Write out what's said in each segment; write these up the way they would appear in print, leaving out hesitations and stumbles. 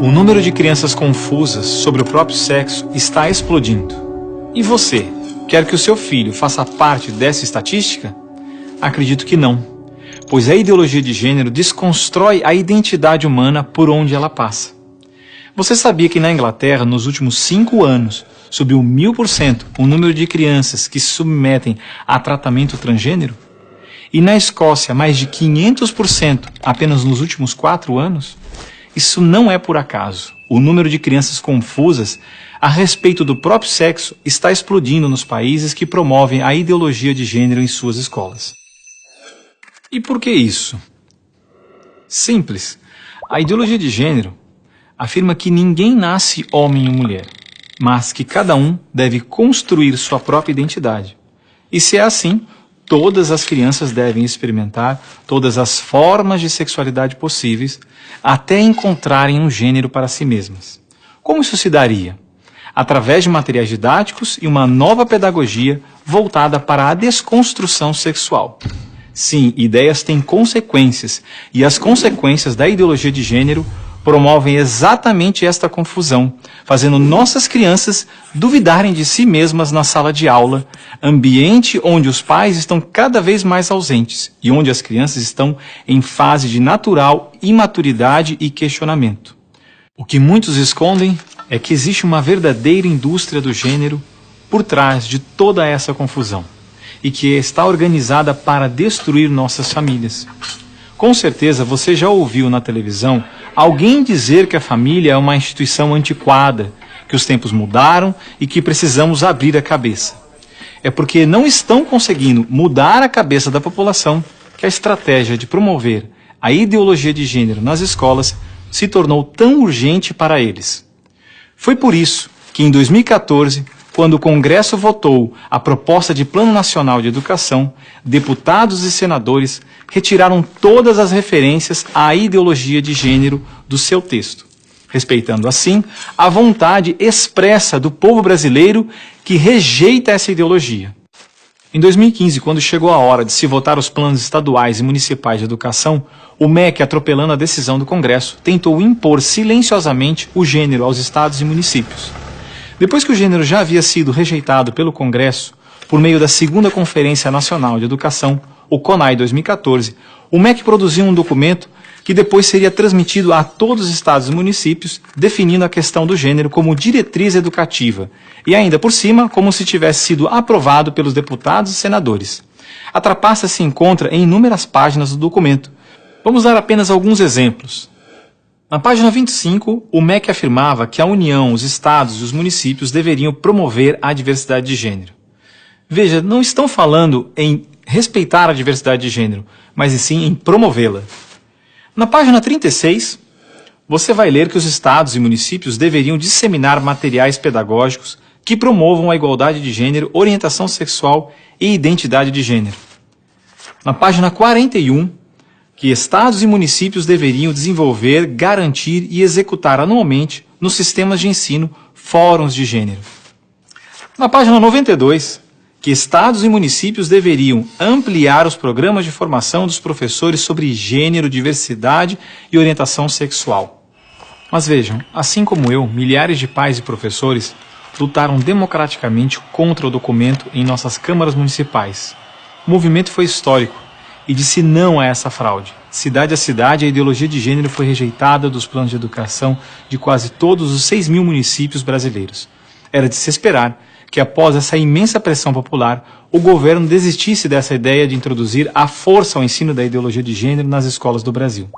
O número de crianças confusas sobre o próprio sexo está explodindo. E você, quer que o seu filho faça parte dessa estatística? Acredito que não, pois a ideologia de gênero desconstrói a identidade humana por onde ela passa. Você sabia que na Inglaterra, nos últimos 5 anos, subiu 1000% o número de crianças que se submetem a tratamento transgênero? E na Escócia, mais de 500% apenas nos últimos 4 anos? Isso não é por acaso. O número de crianças confusas a respeito do próprio sexo está explodindo nos países que promovem a ideologia de gênero em suas escolas. E por que isso? Simples. A ideologia de gênero afirma que ninguém nasce homem ou mulher, mas que cada um deve construir sua própria identidade. E se é assim, todas as crianças devem experimentar todas as formas de sexualidade possíveis até encontrarem um gênero para si mesmas. Como isso se daria? Através de materiais didáticos e uma nova pedagogia voltada para a desconstrução sexual. Sim, ideias têm consequências, e as consequências da ideologia de gênero promovem exatamente esta confusão, fazendo nossas crianças duvidarem de si mesmas na sala de aula, ambiente onde os pais estão cada vez mais ausentes e onde as crianças estão em fase de natural imaturidade e questionamento. O que muitos escondem é que existe uma verdadeira indústria do gênero por trás de toda essa confusão e que está organizada para destruir nossas famílias. Com certeza você já ouviu na televisão alguém dizer que a família é uma instituição antiquada, que os tempos mudaram e que precisamos abrir a cabeça. É porque não estão conseguindo mudar a cabeça da população que a estratégia de promover a ideologia de gênero nas escolas se tornou tão urgente para eles. Foi por isso que em 2014, quando o Congresso votou a proposta de Plano Nacional de Educação, deputados e senadores retiraram todas as referências à ideologia de gênero do seu texto, respeitando assim a vontade expressa do povo brasileiro que rejeita essa ideologia. Em 2015, quando chegou a hora de se votar os planos estaduais e municipais de educação, o MEC, atropelando a decisão do Congresso, tentou impor silenciosamente o gênero aos estados e municípios. Depois que o gênero já havia sido rejeitado pelo Congresso, por meio da 2ª Conferência Nacional de Educação, o CONAE 2014, o MEC produziu um documento que depois seria transmitido a todos os estados e municípios, definindo a questão do gênero como diretriz educativa, e ainda por cima, como se tivesse sido aprovado pelos deputados e senadores. A trapaça se encontra em inúmeras páginas do documento. Vamos dar apenas alguns exemplos. Na página 25, o MEC afirmava que a União, os estados e os municípios deveriam promover a diversidade de gênero. Veja, não estão falando em respeitar a diversidade de gênero, mas sim em promovê-la. Na página 36, você vai ler que os estados e municípios deveriam disseminar materiais pedagógicos que promovam a igualdade de gênero, orientação sexual e identidade de gênero. Na página 41, que estados e municípios deveriam desenvolver, garantir e executar anualmente nos sistemas de ensino fóruns de gênero. Na página 92, que estados e municípios deveriam ampliar os programas de formação dos professores sobre gênero, diversidade e orientação sexual. Mas vejam, assim como eu, milhares de pais e professores lutaram democraticamente contra o documento em nossas câmaras municipais. O movimento foi histórico e disse não a essa fraude. Cidade a cidade, a ideologia de gênero foi rejeitada dos planos de educação de quase todos os 6.000 municípios brasileiros. Era de se esperar que, após essa imensa pressão popular, o governo desistisse dessa ideia de introduzir à força o ensino da ideologia de gênero nas escolas do Brasil.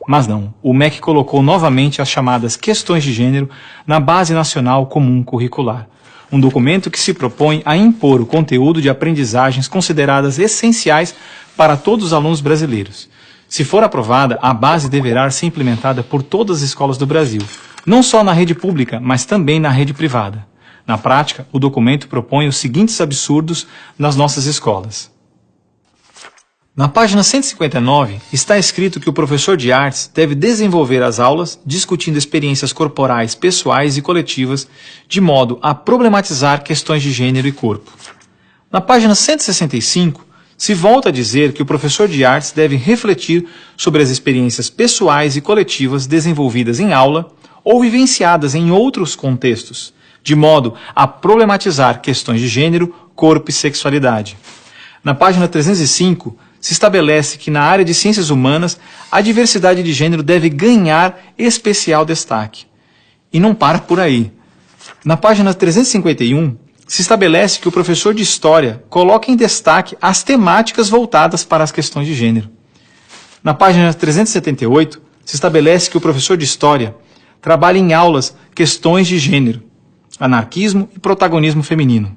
Mas não, o MEC colocou novamente as chamadas questões de gênero na Base Nacional Comum Curricular, um documento que se propõe a impor o conteúdo de aprendizagens consideradas essenciais para todos os alunos brasileiros. Se for aprovada, a base deverá ser implementada por todas as escolas do Brasil, não só na rede pública, mas também na rede privada. Na prática, o documento propõe os seguintes absurdos nas nossas escolas. Na página 159, está escrito que o professor de artes deve desenvolver as aulas discutindo experiências corporais, pessoais e coletivas, de modo a problematizar questões de gênero e corpo. Na página 165, se volta a dizer que o professor de artes deve refletir sobre as experiências pessoais e coletivas desenvolvidas em aula, ou vivenciadas em outros contextos, de modo a problematizar questões de gênero, corpo e sexualidade. Na página 305, se estabelece que na área de ciências humanas, a diversidade de gênero deve ganhar especial destaque. E não para por aí. Na página 351, se estabelece que o professor de História coloca em destaque as temáticas voltadas para as questões de gênero. Na página 378, se estabelece que o professor de História trabalha em aulas questões de gênero, anarquismo e protagonismo feminino,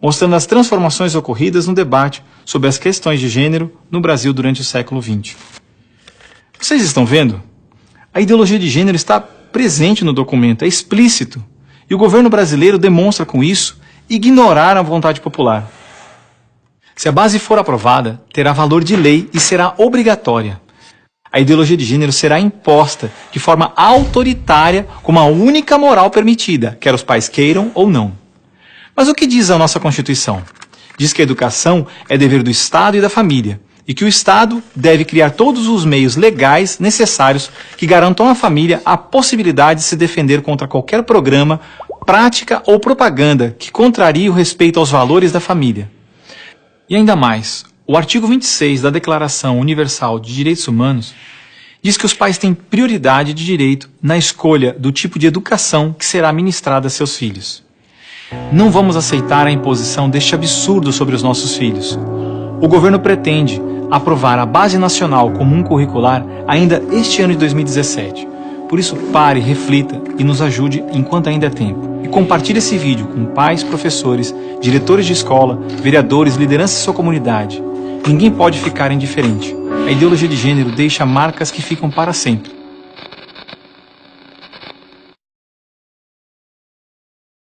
mostrando as transformações ocorridas no debate sobre as questões de gênero no Brasil durante o século XX. Vocês estão vendo? A ideologia de gênero está presente no documento, é explícito, e o governo brasileiro demonstra com isso ignorar a vontade popular. Se a base for aprovada, terá valor de lei e será obrigatória. A ideologia de gênero será imposta de forma autoritária como a única moral permitida, quer os pais queiram ou não. Mas o que diz a nossa Constituição? Diz que a educação é dever do Estado e da família, e que o Estado deve criar todos os meios legais necessários que garantam à família a possibilidade de se defender contra qualquer programa, prática ou propaganda que contrarie o respeito aos valores da família. E ainda mais, o artigo 26 da Declaração Universal de Direitos Humanos diz que os pais têm prioridade de direito na escolha do tipo de educação que será ministrada a seus filhos. Não vamos aceitar a imposição deste absurdo sobre os nossos filhos. O governo pretende aprovar a Base Nacional Comum Curricular ainda este ano de 2017. Por isso, pare, reflita e nos ajude enquanto ainda é tempo. E compartilhe esse vídeo com pais, professores, diretores de escola, vereadores, lideranças de sua comunidade. Ninguém pode ficar indiferente. A ideologia de gênero deixa marcas que ficam para sempre.